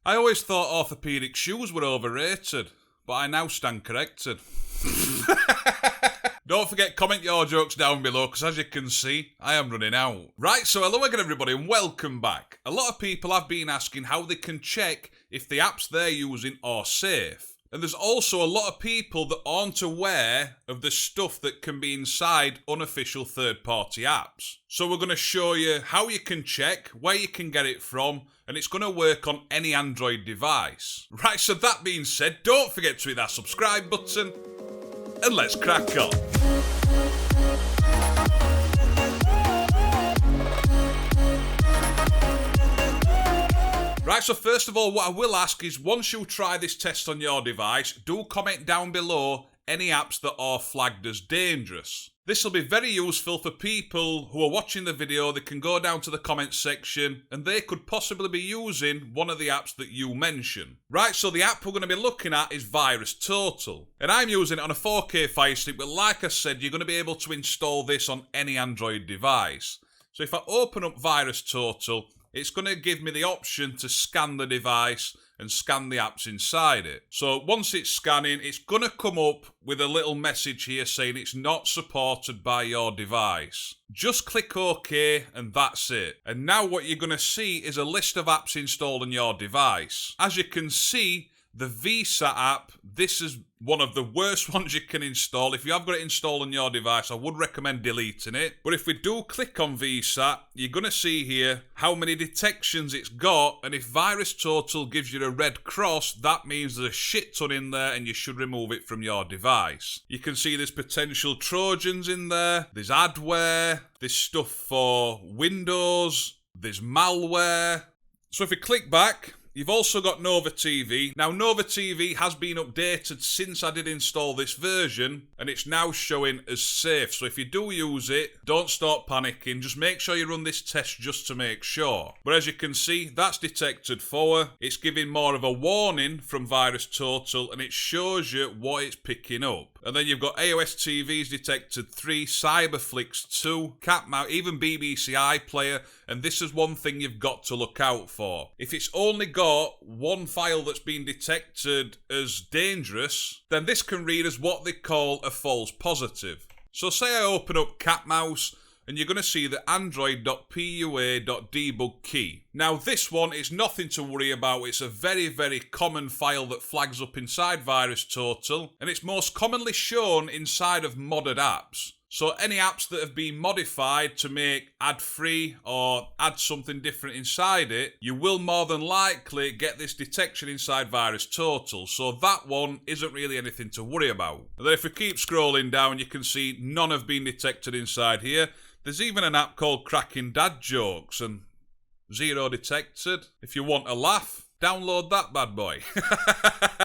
I always thought orthopaedic shoes were overrated, but I now stand corrected. Don't forget, comment your jokes down below, because as you can see, I am running out. Right, so hello again everybody and welcome back. A lot of people have been asking how they can check if the apps they're using are safe. And there's also a lot of people that aren't aware of the stuff that can be inside unofficial third-party apps. So we're going to show you how you can check, where you can get it from, and it's going to work on any Android device. Right, so that being said, don't forget to hit that subscribe button, and let's crack on. Right, so first of all, what I will ask is, once you try this test on your device, do comment down below any apps that are flagged as dangerous. This will be very useful for people who are watching the video. They can go down to the comments section and they could possibly be using one of the apps that you mention. Right, so the app we're going to be looking at is VirusTotal. And I'm using it on a 4K Fire Stick, but like I said, you're going to be able to install this on any Android device. So if I open up VirusTotal, it's going to give me the option to scan the device and scan the apps inside it. So once it's scanning, it's going to come up with a little message here saying it's not supported by your device. Just click OK and that's it. And now what you're going to see is a list of apps installed on your device. As you can see, the Visa app, this is one of the worst ones you can install. If you have got it installed on your device, I would recommend deleting it. But if we do click on Visa, you're going to see here how many detections it's got. And if VirusTotal gives you a red cross, that means there's a shit ton in there and you should remove it from your device. You can see there's potential Trojans in there. There's adware. There's stuff for Windows. There's malware. So if we click back, you've also got Nova TV. Now, Nova TV has been updated since I did install this version, and it's now showing as safe. So if you do use it, don't start panicking. Just make sure you run this test just to make sure. But as you can see, that's detected 4. It's giving more of a warning from VirusTotal, and it shows you what it's picking up. And then you've got iOS TVs detected 3, Cyberflix 2, CatMouse, even BBC iPlayer, and this is one thing you've got to look out for. If it's only got one file that's been detected as dangerous, then this can read as what they call a false positive. So say I open up CatMouse, and you're going to see the android.pua.debug key. Now this one is nothing to worry about. It's a very, very common file that flags up inside VirusTotal, and it's most commonly shown inside of modded apps. So any apps that have been modified to make ad-free or add something different inside it, you will more than likely get this detection inside VirusTotal. So that one isn't really anything to worry about. And then if we keep scrolling down, you can see none have been detected inside here. There's even an app called Cracking Dad Jokes and 0 detected. If you want a laugh, download that bad boy.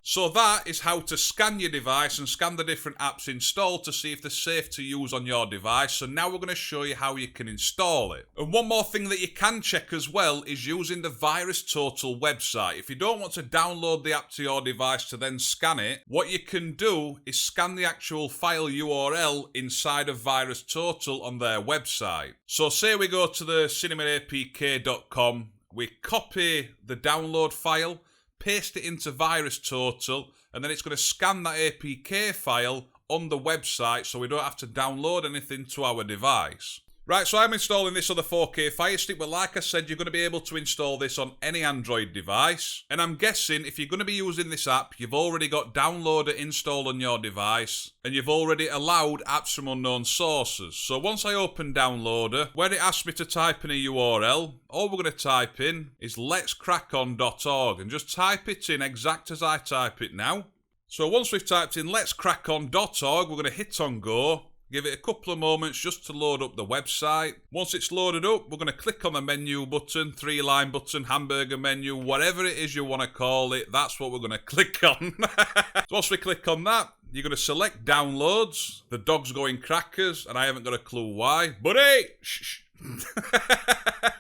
So that is how to scan your device and scan the different apps installed to see if they're safe to use on your device. So now we're going to show you how you can install it. And one more thing that you can check as well is using the VirusTotal website. If you don't want to download the app to your device to then scan it, what you can do is scan the actual file URL inside of VirusTotal on their website. So say we go to the cinemaapk.com, we copy the download file, paste it into VirusTotal, and then it's going to scan that APK file on the website so we don't have to download anything to our device. Right, so I'm installing this on the 4K Fire Stick, but like I said, you're going to be able to install this on any Android device. And I'm guessing if you're going to be using this app, you've already got Downloader installed on your device, and you've already allowed apps from unknown sources. So once I open Downloader, where it asks me to type in a URL, all we're going to type in is letscrackon.org, and just type it in exact as I type it now. So once we've typed in letscrackon.org, we're going to hit on go. Give it a couple of moments just to load up the website. Once it's loaded up, we're going to click on the menu button, 3-line button, hamburger menu, whatever it is you want to call it, that's what we're going to click on. So once we click on that, you're going to select downloads. The dog's going crackers, and I haven't got a clue why. Buddy! Shh.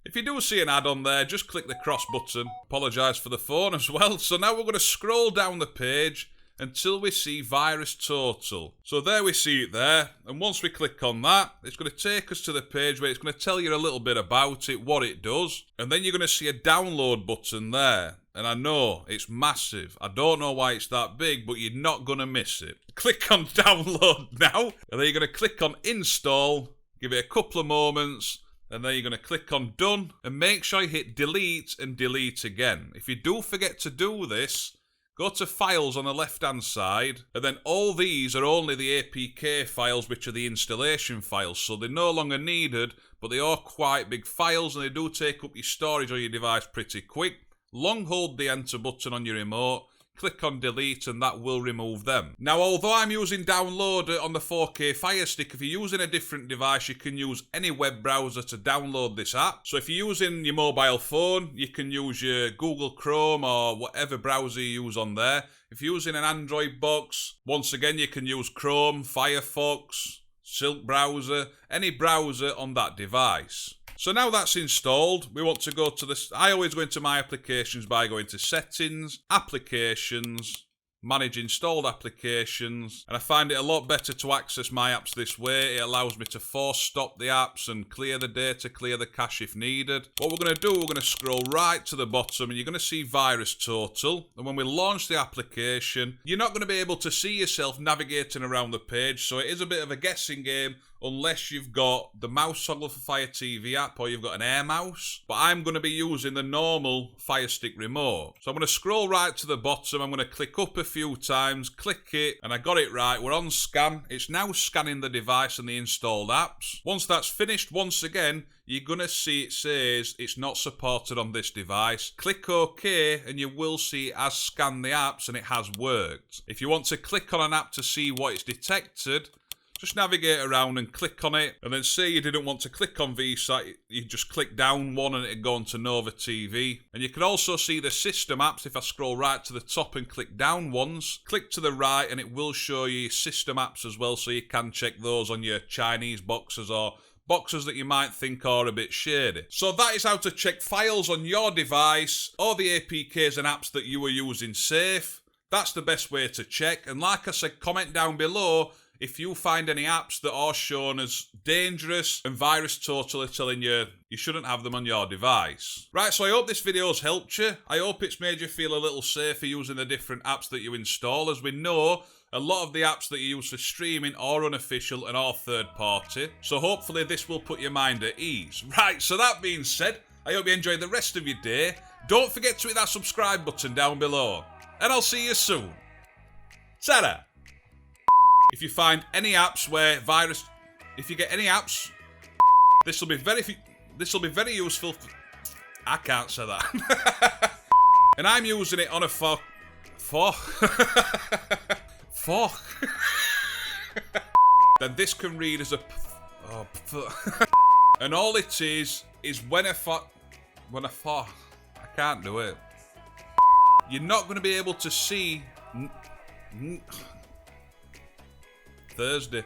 If you do see an ad on there, just click the cross button. Apologise for the phone as well. So now we're going to scroll down the page until we see VirusTotal. So there we see it there, and once we click on that, it's going to take us to the page where it's going to tell you a little bit about it, what it does, and then you're going to see a download button there. And I know it's massive. I don't know why it's that big, but you're not going to miss it. Click on download now. And then you're going to click on install. Give it a couple of moments. And then you're going to click on done. And make sure you hit delete and delete again. If you do forget to do this, go to files on the left hand side, and then all these are only the APK files, which are the installation files, so they're no longer needed, but they are quite big files and they do take up your storage on your device pretty quick. Long hold the enter button on your remote, click on delete, and that will remove them. Now, although I'm using Downloader on the 4K Fire Stick, if you're using a different device, you can use any web browser to download this app. So if you're using your mobile phone, you can use your Google Chrome or whatever browser you use on there. If you're using an Android box, once again, you can use Chrome, Firefox, Silk browser, any browser on that device. So now that's installed, we want to go to this. I always go into my applications by going to settings, applications, manage installed applications, and I find it a lot better to access my apps this way. It allows me to force stop the apps and clear the data, clear the cache if needed. What we're going to do, we're going to scroll right to the bottom and you're going to see VirusTotal. And when we launch the application, you're not going to be able to see yourself navigating around the page, so it is a bit of a guessing game unless you've got the mouse toggle for Fire TV app or you've got an Air mouse. But I'm going to be using the normal Fire Stick remote. So I'm going to scroll right to the bottom. I'm going to click up a few times, click it, and I got it right. We're on scan. It's now scanning the device and the installed apps. Once that's finished, once again, you're going to see it says it's not supported on this device. Click OK and you will see it has scanned the apps and it has worked. If you want to click on an app to see what it's detected, just navigate around and click on it, and then say you didn't want to click on VSAT, you just click down one and it'd go on to Nova TV. And you can also see the system apps. If I scroll right to the top and click down once, click to the right and it will show you system apps as well, so you can check those on your Chinese boxes or boxes that you might think are a bit shady. So that is how to check files on your device or the APKs and apps that you were using safe. That's the best way to check. And like I said, comment down below if you find any apps that are shown as dangerous and VirusTotal are telling you you shouldn't have them on your device. Right, so I hope this video's helped you. I hope it's made you feel a little safer using the different apps that you install. As we know, a lot of the apps that you use for streaming are unofficial and are third party. So hopefully this will put your mind at ease. Right, so that being said, I hope you enjoy the rest of your day. Don't forget to hit that subscribe button down below. And I'll see you soon. Ta-da! If you find any apps where if you get any apps, this will be very useful. I can't say that. And I'm using it on a fork. Then this can read as a and all it is when I can't do it. You're not going to be able to see Thursday.